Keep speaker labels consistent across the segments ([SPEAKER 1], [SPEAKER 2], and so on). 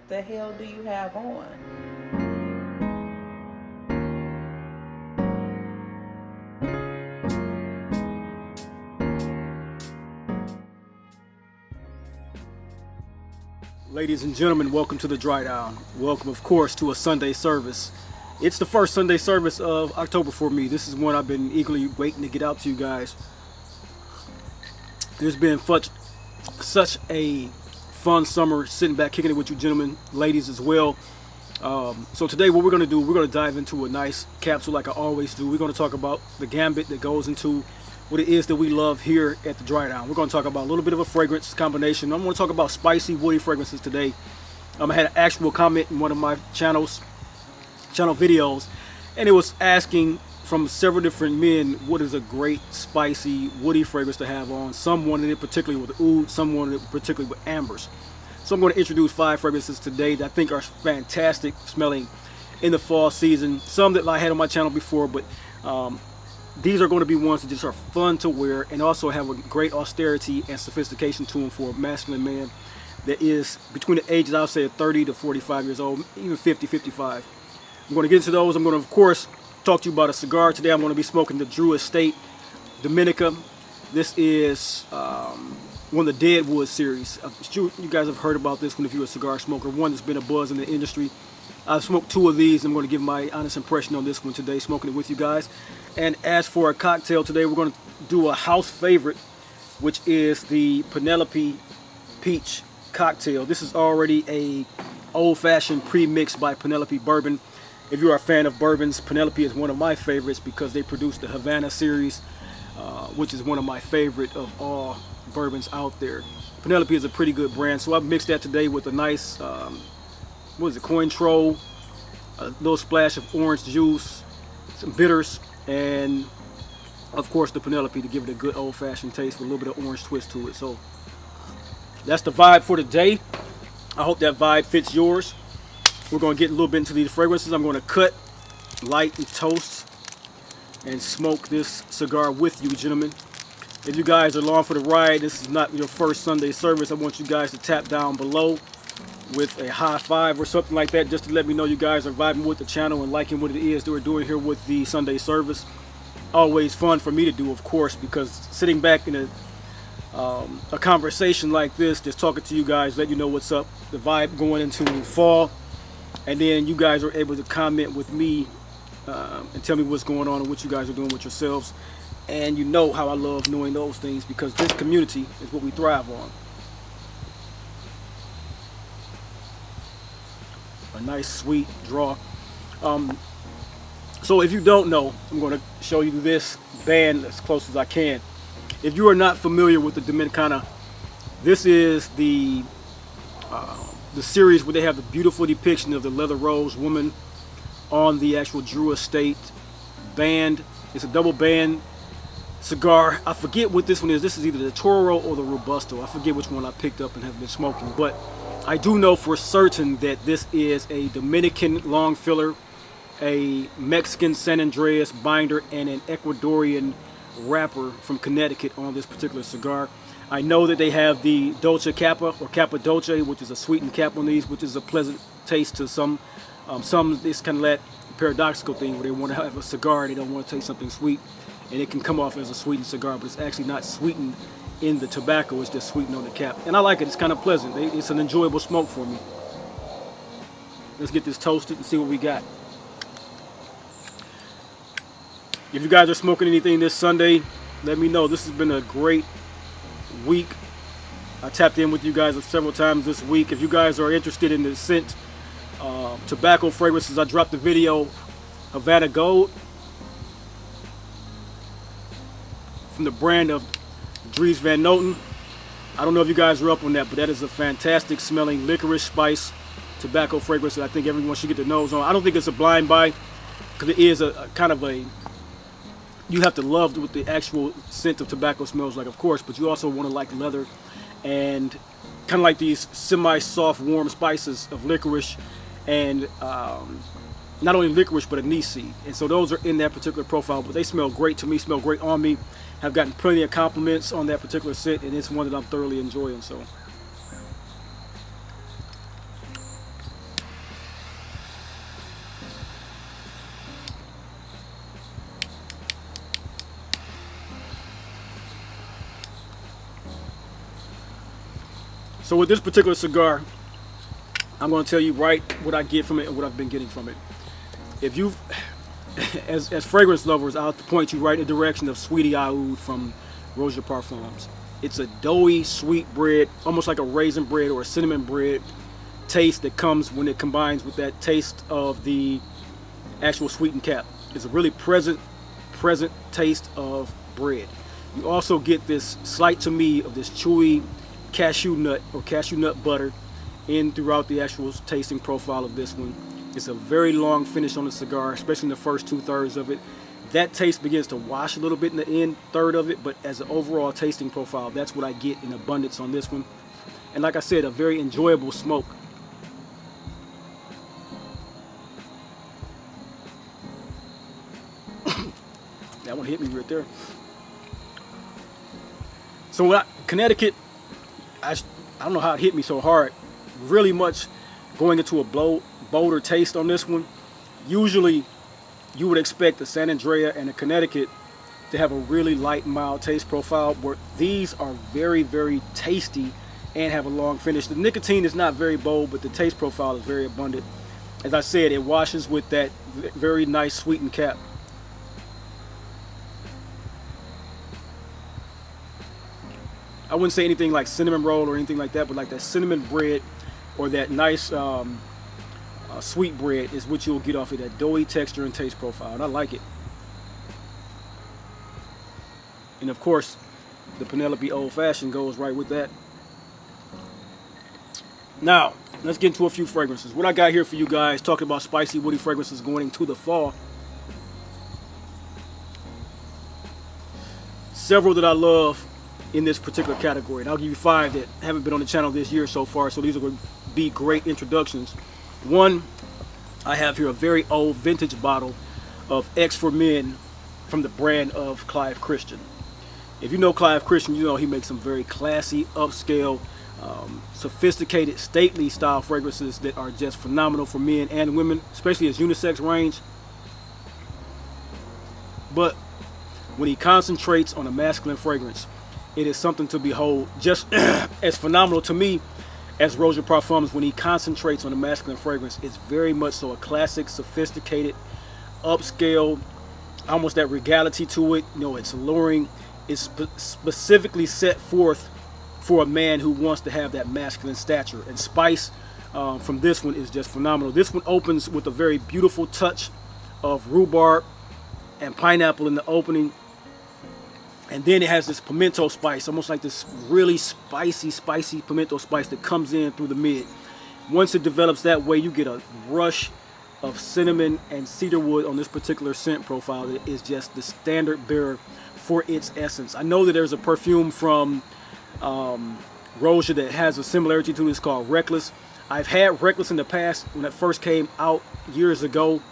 [SPEAKER 1] the hell do you have on?
[SPEAKER 2] Ladies and gentlemen, welcome to the Dry Down. Welcome, of course, to a Sunday service. It's the first Sunday service of October for me. This is one I've been eagerly waiting to get out to you guys. There's been such a fun summer sitting back kicking it with you gentlemen, ladies as well. So today what we're going to do, we're going to dive into a nice capsule like I always do. We're going to talk about the gambit that goes into what it is that we love here at the Dry Down. We're going to talk about a little bit of a fragrance combination. I'm going to talk about spicy, woody fragrances today. I had an actual comment in one of my channel videos, and it was asking from several different men what is a great spicy, woody fragrance to have on. Some wanted it particularly with oud, some wanted it particularly with ambers. So I'm going to introduce 5 fragrances today that I think are fantastic smelling in the fall season. Some that I had on my channel before, but these are going to be ones that just are fun to wear and also have a great austerity and sophistication to them for a masculine man that is between the ages, I'll say, of 30 to 45 years old, even 50, 55. I'm going to get into those. I'm going to, of course, talk to you about a cigar. Today I'm going to be smoking the Drew Estate Dominica. This is one of the Deadwood series. You guys have heard about this one if you're a cigar smoker. One that's been a buzz in the industry. I've smoked 2 of these. I'm going to give my honest impression on this one today, smoking it with you guys. And as for a cocktail today, we're going to do a house favorite, which is the Penelope Peach cocktail. This is already a old-fashioned pre-mix by Penelope Bourbon. If you are a fan of bourbons, Penelope is one of my favorites because they produce the Havana series, which is one of my favorite of all bourbons out there. Penelope is a pretty good brand, so I've mixed that today with a nice, Cointreau, a little splash of orange juice, some bitters, and of course the Penelope to give it a good old-fashioned taste with a little bit of orange twist to it. So that's the vibe for today. I hope that vibe fits yours. We're going to get a little bit into these fragrances. I'm going to cut, light, and toast and smoke this cigar with you gentlemen. If you guys are along for the ride, this is not your first Sunday service, I want you guys to tap down below with a high five or something like that, just to let me know you guys are vibing with the channel and liking what it is that we're doing here with the Sunday service. Always fun for me to do, of course, because sitting back in a conversation like this, just talking to you guys, let you know what's up, the vibe going into fall, and then you guys are able to comment with me and tell me what's going on and what you guys are doing with yourselves. And you know how I love knowing those things, because this community is what we thrive on. A nice sweet draw. So if you don't know, I'm going to show you this band as close as I can. If you are not familiar with the Dominicana, this is the series where they have the beautiful depiction of the leather rose woman on the actual Drew Estate band. It's a double band cigar. I forget what this one is. This is either the Toro or the Robusto. I forget which one I picked up and have been smoking, but I do know for certain that this is a Dominican long filler, a Mexican San Andreas binder, and an Ecuadorian wrapper from Connecticut on this particular cigar. I know that they have the Dolce Kappa or Kappa Dolce, which is a sweetened cap on these, which is a pleasant taste to some. Some it's kind of that paradoxical thing where they want to have a cigar and they don't want to taste something sweet, and it can come off as a sweetened cigar, but it's actually not sweetened in the tobacco, it's just sweetened on the cap. And I like it, it's kind of pleasant. It's an enjoyable smoke for me. Let's get this toasted and see what we got. If you guys are smoking anything this Sunday, let me know. This has been a great week. I tapped in with you guys several times this week. If you guys are interested in the scent tobacco fragrances, I dropped the video Havana Gold from the brand of Dries Van Noten. I don't know if you guys are up on that, but that is a fantastic smelling licorice spice tobacco fragrance that I think everyone should get their nose on. I don't think it's a blind buy, because it is a kind of a, you have to love what the actual scent of tobacco smells like, of course, but you also want to like leather and kind of like these semi-soft warm spices of licorice and not only licorice but anise seed. And so those are in that particular profile, but they smell great to me, smell great on me. Have gotten plenty of compliments on that particular scent, and it's one that I'm thoroughly enjoying. So So with this particular cigar, I'm going to tell you right what I get from it and what I've been getting from it. If you've, as fragrance lovers, I'll point you right in the direction of Sweetie Oud from Roger Parfums. It's a doughy, sweet bread, almost like a raisin bread or a cinnamon bread taste that comes when it combines with that taste of the actual sweetened cap. It's a really present taste of bread. You also get this slight to me of this chewy cashew nut or cashew nut butter in throughout the actual tasting profile of this one. It's a very long finish on the cigar, especially in the first 2/3 of it. That taste begins to wash a little bit in the end third of it, but as an overall tasting profile, that's what I get in abundance on this one. And like I said, a very enjoyable smoke. That one hit me right there. So Connecticut, I don't know how it hit me so hard. Really much going into a bolder taste on this one. Usually you would expect the San Andrea and the Connecticut to have a really light, mild taste profile, where these are very, very tasty and have a long finish. The nicotine is not very bold, but the taste profile is very abundant. As I said, it washes with that very nice sweetened cap. I wouldn't say anything like cinnamon roll or anything like that, but like that cinnamon bread or that nice sweet bread is what you'll get off of that doughy texture and taste profile, and I like it. And of course, the Penelope Old Fashioned goes right with that. Now, let's get into a few fragrances. What I got here for you guys, talking about spicy, woody fragrances going into the fall. Several that I love in this particular category, and I'll give you 5 that haven't been on the channel this year so far, so these are going to be great introductions. One, I have here a very old vintage bottle of X for Men from the brand of Clive Christian. If you know Clive Christian, you know he makes some very classy, upscale, sophisticated, stately style fragrances that are just phenomenal for men and women, especially his unisex range. But when he concentrates on a masculine fragrance, it is something to behold, just as phenomenal to me as Roger Parfums. When he concentrates on a masculine fragrance, it's very much so a classic, sophisticated, upscale, almost that regality to it. You know, it's alluring. It's specifically set forth for a man who wants to have that masculine stature. And spice from this one is just phenomenal. This one opens with a very beautiful touch of rhubarb and pineapple in the opening. And then it has this pimento spice, almost like this really spicy pimento spice that comes in through the mid. Once it develops that way, you get a rush of cinnamon and cedarwood on this particular scent profile that is just the standard bearer for its essence. I know that there's a perfume from Roger that has a similarity to this called Reckless. I've had Reckless in the past when it first came out years ago,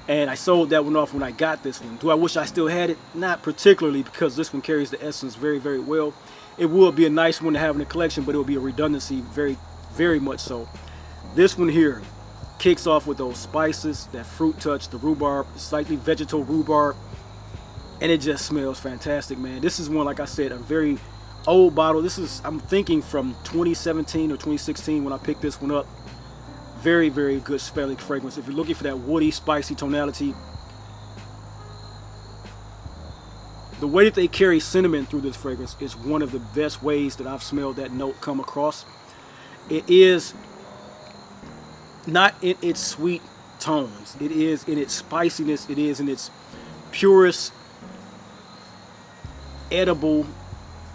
[SPEAKER 2] and I sold that one off when I got this one. Do I wish I still had it? Not particularly, because this one carries the essence very, very well. It would be a nice one to have in the collection, but it would be a redundancy, very, very much so. This one here kicks off with those spices, that fruit touch, the rhubarb, slightly vegetal rhubarb, and it just smells fantastic, man. This is one, like I said, a very old bottle. This is, I'm thinking, from 2017 or 2016 when I picked this one up. Very, very good smelling fragrance. If you're looking for that woody, spicy tonality, the way that they carry cinnamon through this fragrance is one of the best ways that I've smelled that note come across. It is not in its sweet tones. It is in its spiciness. It is in its purest edible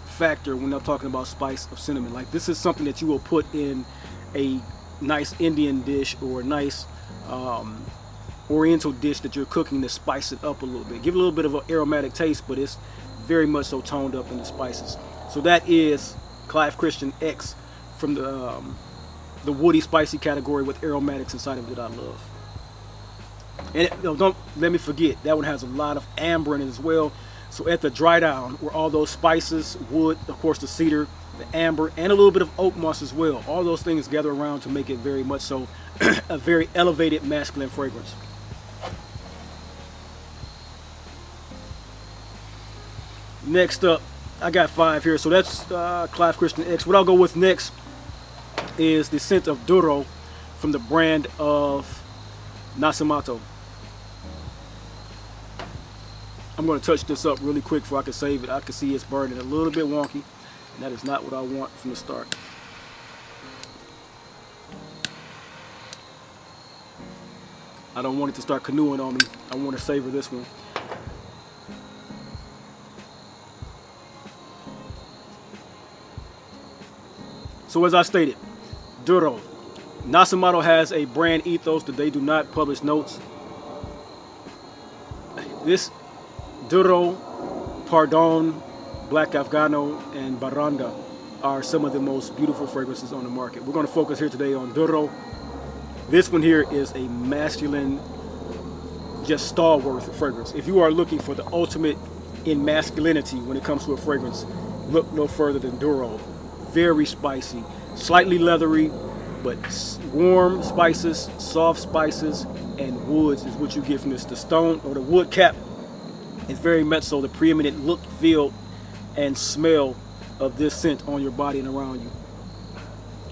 [SPEAKER 2] factor when I'm talking about spice of cinnamon. Like, this is something that you will put in a nice Indian dish or a nice oriental dish that you're cooking to spice it up a little bit. Give it a little bit of an aromatic taste, but it's very much so toned up in the spices. So that is Clive Christian X from the woody spicy category with aromatics inside of it that I love. And don't let me forget, that one has a lot of amber in it as well. So at the dry down, where all those spices, wood, of course the cedar, the amber, and a little bit of oak moss as well, all those things gather around to make it very much so a very elevated masculine fragrance. Next up, I got 5 here. So that's Clive Christian X. What I'll go with next is the scent of Duro from the brand of Nasomatto. I'm going to touch this up really quick before I can save it. I can see it's burning a little bit wonky, and that is not what I want from the start. I don't want it to start canoeing on me. I want to savor this one. So as I stated, Duro. Nasomatto has a brand ethos that they do not publish notes. This Duro, Pardon, Black Afghano, and Baranda are some of the most beautiful fragrances on the market. We're going to focus here today on Duro. This one here is a masculine, just stalwart fragrance. If you are looking for the ultimate in masculinity when it comes to a fragrance, look no further than Duro. Very spicy, slightly leathery, but warm spices, soft spices, and woods is what you get from this. The stone or the wood cap is very much so the preeminent look, feel, and smell of this scent on your body and around you.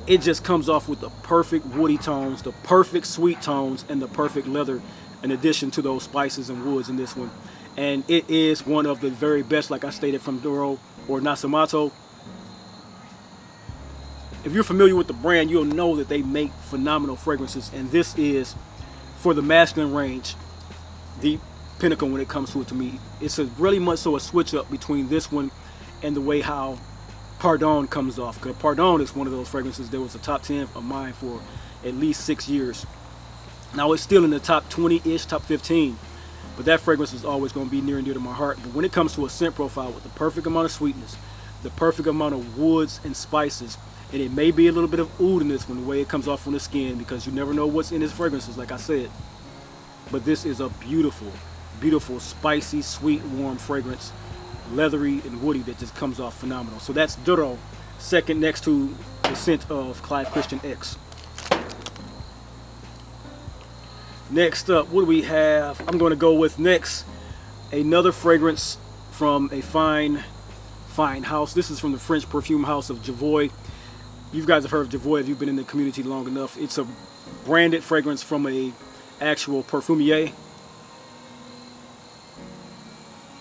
[SPEAKER 2] It just comes off with the perfect woody tones, the perfect sweet tones, and the perfect leather in addition to those spices and woods in this one. And it is one of the very best, like I stated, from Duro or Nasomatto. If you're familiar with the brand, you'll know that they make phenomenal fragrances, and this is, for the masculine range, the pinnacle when it comes to it to me. It's really much so a switch up between this one and the way how Pardon comes off. Because Pardon is one of those fragrances that was a top 10 of mine for at least 6 years. Now it's still in the top 20-ish, top 15, but that fragrance is always going to be near and dear to my heart. But when it comes to a scent profile with the perfect amount of sweetness, the perfect amount of woods and spices, and it may be a little bit of oud in this one, the way it comes off on the skin, because you never know what's in its fragrances, like I said. But this is a beautiful, beautiful, spicy, sweet, warm fragrance, leathery and woody, that just comes off phenomenal. So that's Duro, second next to the scent of Clive Christian X. Next up, what do we have? I'm going to go with next another fragrance from a fine house. This is from the French perfume house of Javoy. You guys have heard of Javoy if you've been in the community long enough. It's a branded fragrance from a actual perfumier.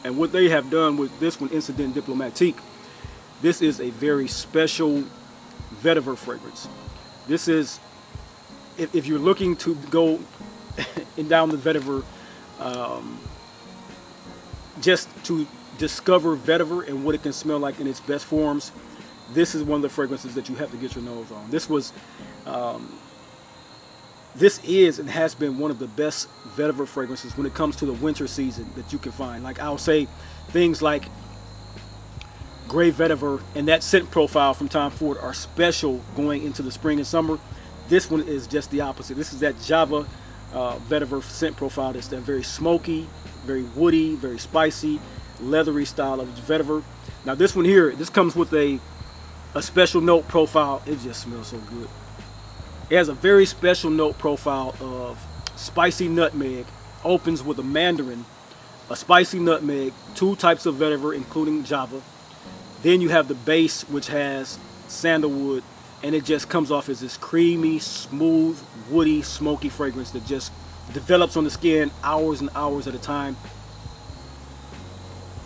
[SPEAKER 2] And what they have done with this one, Incident Diplomatique, this is a very special vetiver fragrance. This is, if you're looking to go down the vetiver, just to discover vetiver and what it can smell like in its best forms, this is one of the fragrances that you have to get your nose on. This is and has been one of the best vetiver fragrances when it comes to the winter season that you can find. Like I'll say things like gray vetiver and that scent profile from Tom Ford are special going into the spring and summer. This one is just the opposite. This is that Java vetiver scent profile. That's that very smoky, very woody, very spicy, leathery style of vetiver. Now this one here, this comes with a special note profile. It just smells so good. It has a very special note profile of spicy nutmeg, opens with a mandarin, a spicy nutmeg, two types of vetiver including Java. Then you have the base, which has sandalwood, and it just comes off as this creamy, smooth, woody, smoky fragrance that just develops on the skin hours and hours at a time.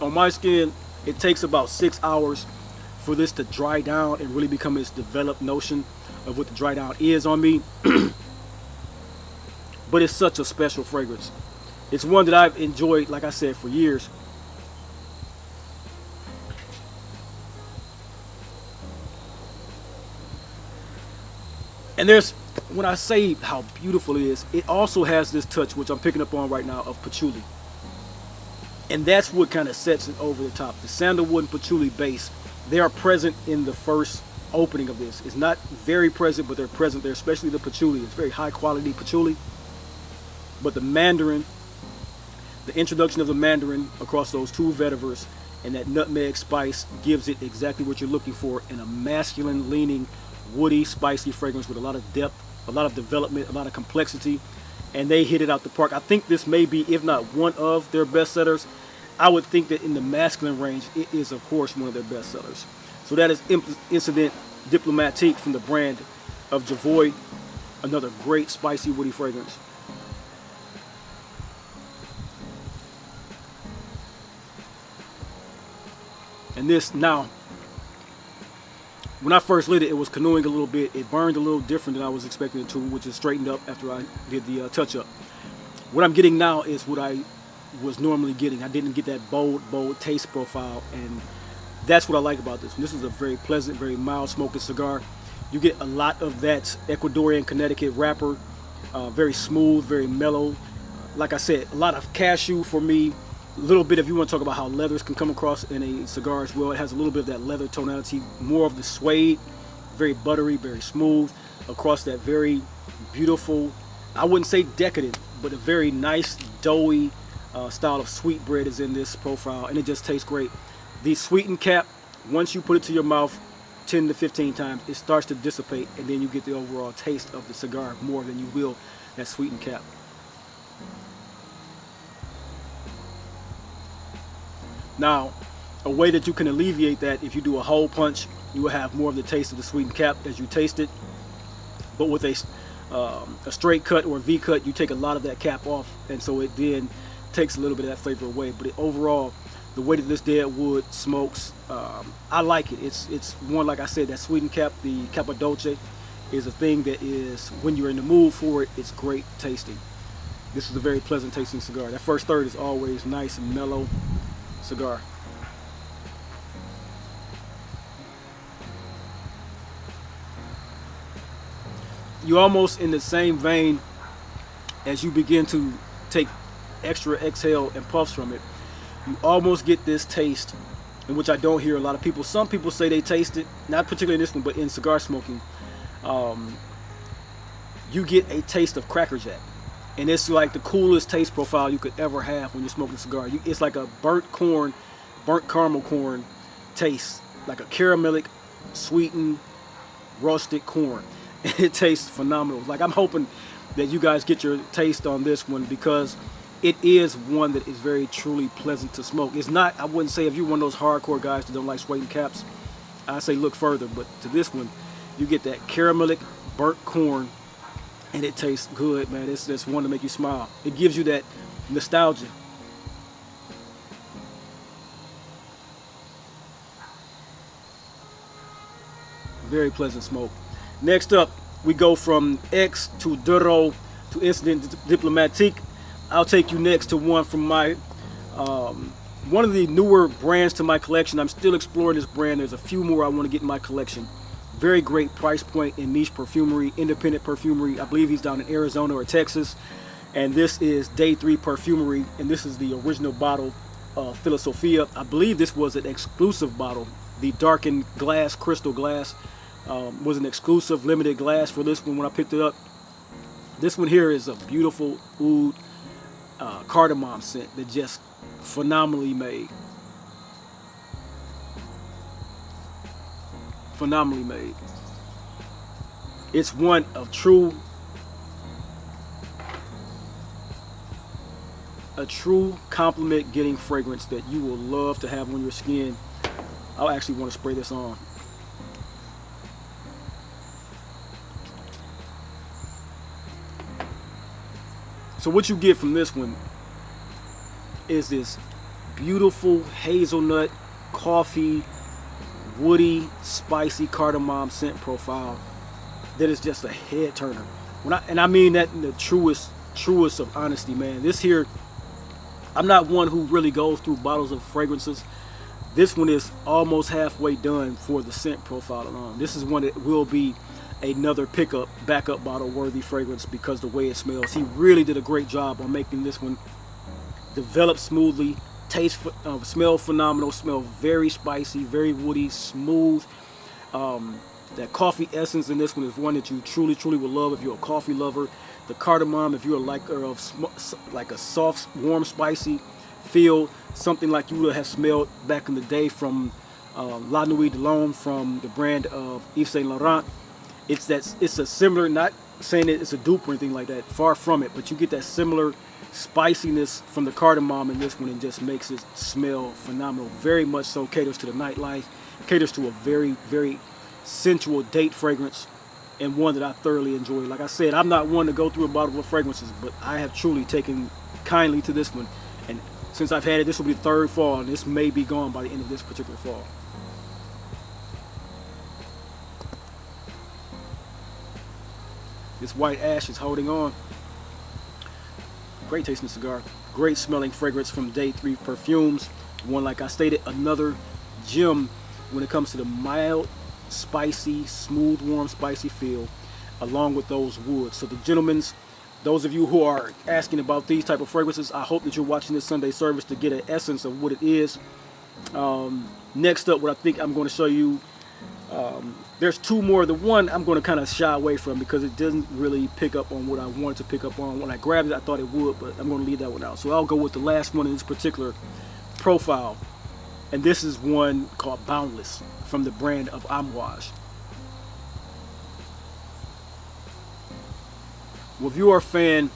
[SPEAKER 2] On my skin, it takes about 6 hours for this to dry down and really become its developed notion of what the dry down is on me. But it's such a special fragrance. It's one that I've enjoyed, like I said, for years. And there's, when I say how beautiful it is, it also has this touch, which I'm picking up on right now, of patchouli. And that's what kind of sets it over the top. The sandalwood and patchouli base, they are present in the first opening of this. It's not very present, but they're present there, especially the patchouli. It's very high quality patchouli. But the mandarin, the introduction of the mandarin across those two vetivers and that nutmeg spice gives it exactly what you're looking for in a masculine leaning, woody, spicy fragrance with a lot of depth, a lot of development, a lot of complexity. And they hit it out the park. I think this may be, if not one of their best sellers. I would think that in the masculine range, it is, of course, one of their best sellers. So that is Incident Diplomatique from the brand of Javoy, another great spicy woody fragrance. And this now, when I first lit it, it was canoeing a little bit. It burned a little different than I was expecting it to, which is straightened up after I did the touch up. What I'm getting now is what I was normally getting. I didn't get that bold taste profile, and that's what I like about this one. This is a very pleasant, very mild smoking cigar. You get a lot of that Ecuadorian Connecticut wrapper, very smooth, very mellow. Like I said, a lot of cashew for me. A little bit, if you want to talk about how leathers can come across in a cigar as well, it has a little bit of that leather tonality, more of the suede, very buttery, very smooth, across that very beautiful, I wouldn't say decadent, but a very nice, doughy style of sweet bread is in this profile, and it just tastes great. The sweetened cap, once you put it to your mouth 10 to 15 times, it starts to dissipate, and then you get the overall taste of the cigar more than you will that sweetened cap. Now, a way that you can alleviate that, if you do a hole punch, you will have more of the taste of the sweetened cap as you taste it. But with a straight cut or a V cut, you take a lot of that cap off, and so it then takes a little bit of that flavor away. But overall, the way that this dead wood smokes, I like it. It's one, like I said, that sweetened cap, the Cappadoce, is a thing that is, when you're in the mood for it, it's great tasting. This is a very pleasant tasting cigar. That first third is always nice and mellow cigar. You almost in the same vein as you begin to take extra exhale and puffs from it, you almost get this taste, in which I don't hear a lot of people. Some people say they taste it, not particularly in this one, but in cigar smoking, you get a taste of Cracker Jack. And it's like the coolest taste profile you could ever have when you're smoking a cigar. It's like a burnt caramel corn taste, like a caramelic, sweetened, rustic corn. It tastes phenomenal. Like, I'm hoping that you guys get your taste on this one, because it is one that is very truly pleasant to smoke. It's not, I wouldn't say if you're one of those hardcore guys that don't like sweetened caps, I say look further. But to this one, you get that caramelic, burnt corn, and it tastes good, man. It's one to make you smile. It gives you that nostalgia. Very pleasant smoke. Next up, we go from X to Duro to Incident Diplomatique. I'll take you next to one from my one of the newer brands to my collection. I'm still exploring this brand. There's a few more I want to get in my collection. Very great price point in niche perfumery, independent perfumery. I believe he's down in Arizona or Texas. And this is Day 3 Perfumery, and this is the original bottle of Philosophia. I believe this was an exclusive bottle. The darkened glass, crystal glass, was an exclusive limited glass for this one when I picked it up. This one here is a beautiful oud cardamom scent that just phenomenally made. Phenomenally made. It's one of a true compliment getting fragrance that you will love to have on your skin. I'll actually want to spray this on. So what you get from this one is this beautiful hazelnut, coffee, woody, spicy cardamom scent profile that is just a head turner. And I mean that in the truest of honesty, man. This here, I'm not one who really goes through bottles of fragrances. This one is almost halfway done for the scent profile alone. This is one that will be another backup bottle worthy fragrance because the way it smells. He really did a great job on making this one develop smoothly, smell phenomenal, smell very spicy, very woody, smooth. That coffee essence in this one is one that you truly would love if you're a coffee lover. The cardamom, if you're a liker of like a soft, warm, spicy feel, something like you would have smelled back in the day from La Nuit de l'Homme, from the brand of Yves Saint Laurent. It's a similar, not saying that it's a dupe or anything like that, far from it, but you get that similar spiciness from the cardamom in this one, and just makes it smell phenomenal. Very much so caters to the nightlife, caters to a very sensual date fragrance. and one that I thoroughly enjoy. Like I said, I'm not one to go through a bottle of fragrances, but I have truly taken kindly to this one. And since I've had it, this will be the third fall, and this may be gone by the end of this particular fall. This white ash is holding on. Great tasting cigar. Great smelling fragrance from Day 3 Perfumes. One, like I stated, another gem when it comes to the mild, spicy, smooth, warm, spicy feel, along with those woods. So the gentlemen's, those of you who are asking about these type of fragrances, I hope that you're watching this Sunday service to get an essence of what it is. Next up, what I think I'm going to show you, there's two more. The one I'm going to kind of shy away from because it doesn't really pick up on what I wanted to pick up on. When I grabbed it, I thought it would, but I'm going to leave that one out. So I'll go with the last one in this particular profile. And this is one called Boundless from the brand of Amouage. Well, if you are a fan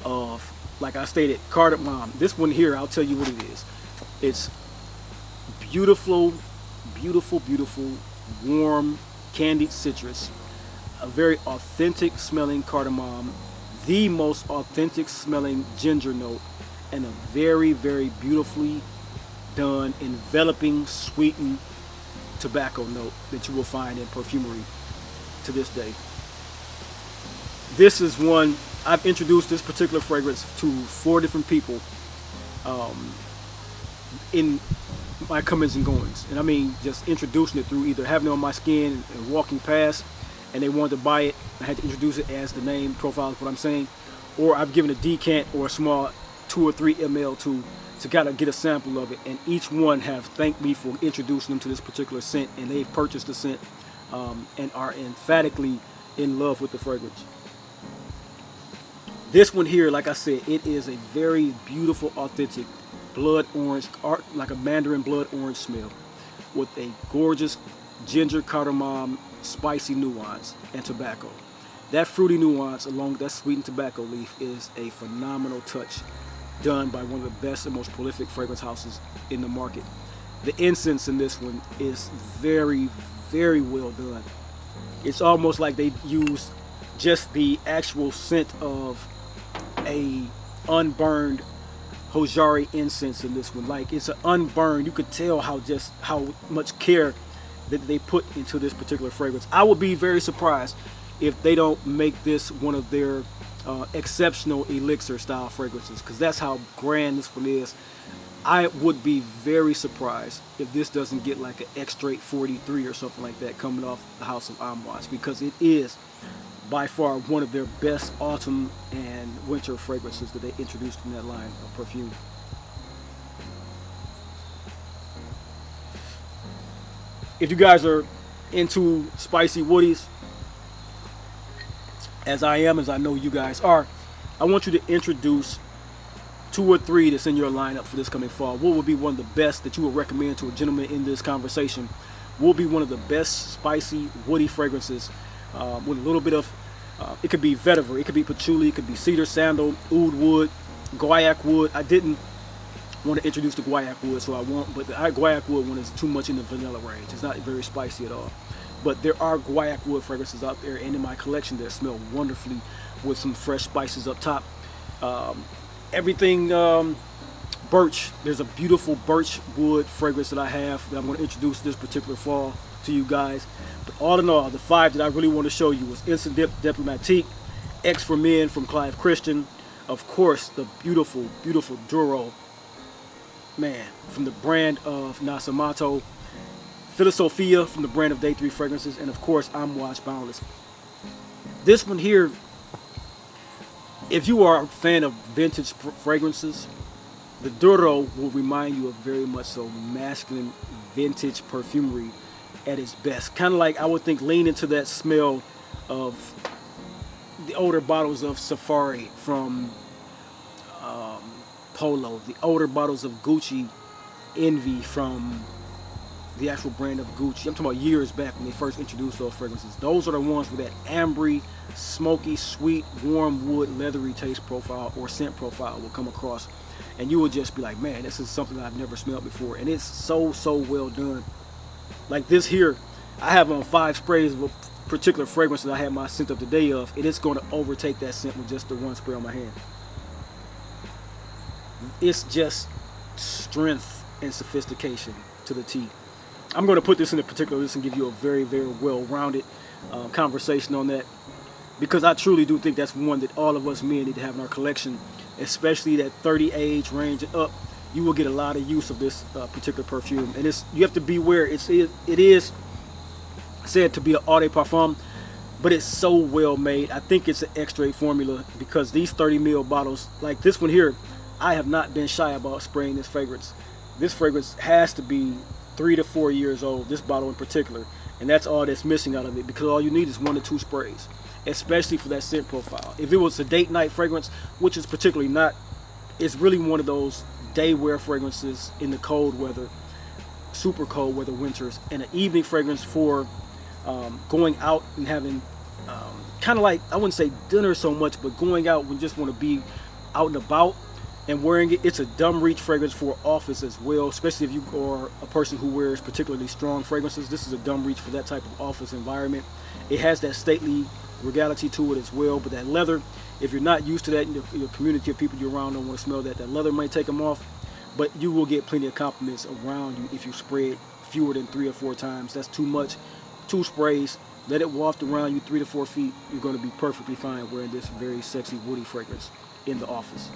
[SPEAKER 2] of, like I stated, cardamom, this one here, I'll tell you what it is. It's beautiful, beautiful, beautiful, warm, candied citrus, a very authentic smelling cardamom, the most authentic smelling ginger note, and a very, very beautifully done, enveloping, sweetened tobacco note that you will find in perfumery to this day. This is one, I've introduced this particular fragrance to 4 different people in my comings and goings. And I mean just introducing it through either having it on my skin and walking past and they wanted to buy it. I had to introduce it as the name profile is what I'm saying. Or I've given a decant or a small 2 or 3 ml to kind of get a sample of it. And each one have thanked me for introducing them to this particular scent, and they've purchased the scent and are emphatically in love with the fragrance. This one here, like I said, it is a very beautiful, authentic blood orange, like a mandarin blood orange smell with a gorgeous ginger, cardamom, spicy nuance and tobacco. That fruity nuance along with that sweetened tobacco leaf is a phenomenal touch done by one of the best and most prolific fragrance houses in the market. The incense in this one is very, very well done. It's almost like they used just the actual scent of a unburned Hojari incense in this one. Like it's an unburned, you could tell how much care that they put into this particular fragrance. I would be very surprised if they don't make this one of their exceptional elixir style fragrances, because that's how grand this one is. I would be very surprised if this doesn't get like an X-Straight 43 or something like that coming off the house of Amouage, because it is by far one of their best autumn and winter fragrances that they introduced in that line of perfume. If you guys are into spicy woodies, as I am, as I know you guys are, I want you to introduce 2 or 3 that's in your lineup for this coming fall. What would be one of the best that you would recommend to a gentleman in this conversation? What would be one of the best spicy woody fragrances with a little bit of, it could be vetiver, it could be patchouli, it could be cedar, sandal, oud wood, guaiac wood. I didn't want to introduce the guaiac wood, so I won't, but the guaiac wood one is too much in the vanilla range. It's not very spicy at all. But there are guaiac wood fragrances out there and in my collection that smell wonderfully with some fresh spices up top. Everything birch, there's a beautiful birch wood fragrance that I have that I'm going to introduce this particular fall to you guys. But all in all, the 5 that I really want to show you was Instant Diplomatique, X for Men from Clive Christian, of course the beautiful, beautiful Duro, man, from the brand of Nasomatto, Philosophia from the brand of Day 3 Fragrances, and of course Amouage Boundless. This one here, if you are a fan of vintage fragrances, the Duro will remind you of very much so masculine vintage perfumery at its best. Kind of like, I would think, lean into that smell of the older bottles of Safari from Polo, the older bottles of Gucci Envy from the actual brand of Gucci. I'm talking about years back when they first introduced those fragrances. Those are the ones with that ambery, smoky, sweet, warm wood, leathery taste profile or scent profile will come across, and you will just be like, man, this is something that I've never smelled before, and it's so well done. Like this here, I have on 5 sprays of particular fragrance that I had my scent of the day of, it is going to overtake that scent with just the one spray on my hand. It's just strength and sophistication to the T. I'm going to put this in a particular list and give you a very, very well-rounded conversation on that, because I truly do think that's one that all of us men need to have in our collection, especially that 30 age range and up. You will get a lot of use of this particular perfume, and you have to beware. It is said to be an eau de parfum, but it's so well made. I think it's an extra formula, because these 30 ml bottles, like this one here, I have not been shy about spraying this fragrance. This fragrance has to be 3 to 4 years old, this bottle in particular, and that's all that's missing out of it, because all you need is 1 to 2 sprays, especially for that scent profile. If it was a date night fragrance, which is particularly not, it's really one of those day wear fragrances in the cold weather, super cold weather winters, and an evening fragrance for going out and having kind of like, I wouldn't say dinner so much, but going out when you just want to be out and about and wearing it. It's a dumb reach fragrance for office as well, especially if you are a person who wears particularly strong fragrances. This is a dumb reach for that type of office environment. It has that stately regality to it as well, but that leather, if you're not used to that, your community of people you're around don't want to smell that leather might take them off, but you will get plenty of compliments around you if you spray it fewer than 3 or 4 times. That's too much. 2 sprays, let it waft around you 3 to 4 feet. You're going to be perfectly fine wearing this very sexy woody fragrance in the office.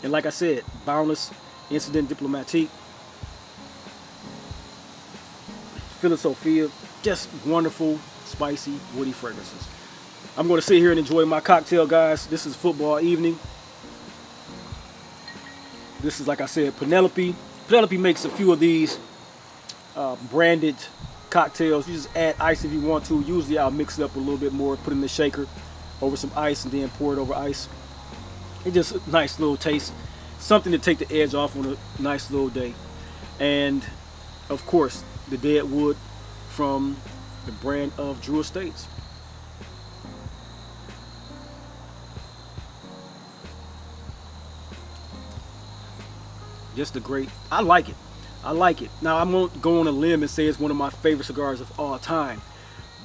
[SPEAKER 2] And like I said, Boundless, Incident Diplomatique, Philosophia, just wonderful, spicy, woody fragrances. I'm going to sit here and enjoy my cocktail, guys. This is football evening. This is, like I said, Penelope. Penelope makes a few of these branded cocktails. You just add ice if you want to. Usually I'll mix it up a little bit more, put it in the shaker over some ice, and then pour it over ice. It's just a nice little taste. Something to take the edge off on a nice little day. And, of course, the dead wood from the brand of Drew Estates. Just a great, I like it. I like it. Now, I won't go on a limb and say it's one of my favorite cigars of all time,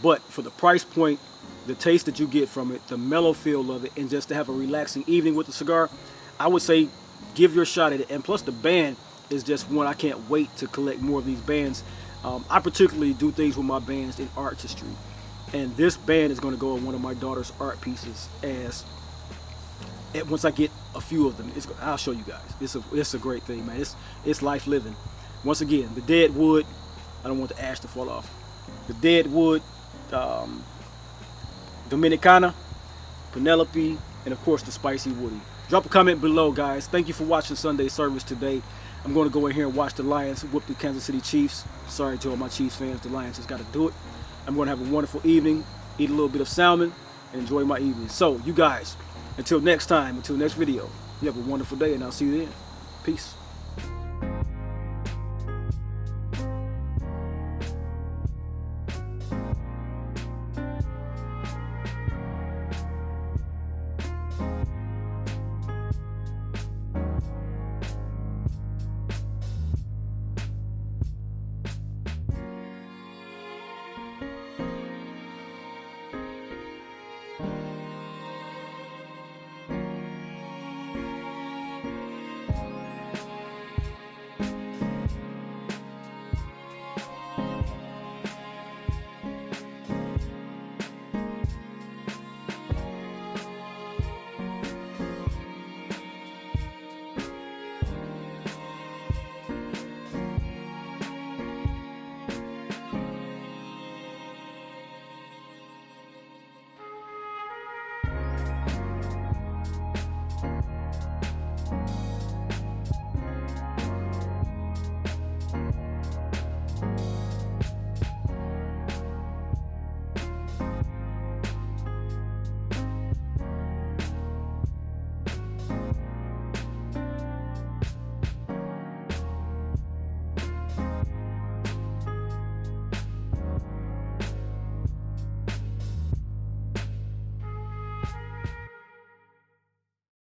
[SPEAKER 2] but for the price point, the taste that you get from it, the mellow feel of it, and just to have a relaxing evening with the cigar, I would say give your shot at it. And plus the band is just one I can't wait to collect more of these bands. I particularly do things with my bands in artistry, and this band is going to go on one of my daughter's art pieces once I get a few of them. I'll show you guys. It's a great thing, man. It's life living. Once again, the dead wood. I don't want the ash to fall off. The dead wood, Dominicana, Penelope, and of course the spicy woody. Drop a comment below, guys. Thank you for watching Sunday service today. I'm going to go in here and watch the Lions whoop the Kansas City Chiefs. Sorry to all my Chiefs fans. The Lions just got to do it. I'm going to have a wonderful evening, eat a little bit of salmon, and enjoy my evening. So, you guys, until next time, until next video, you have a wonderful day, and I'll see you then. Peace.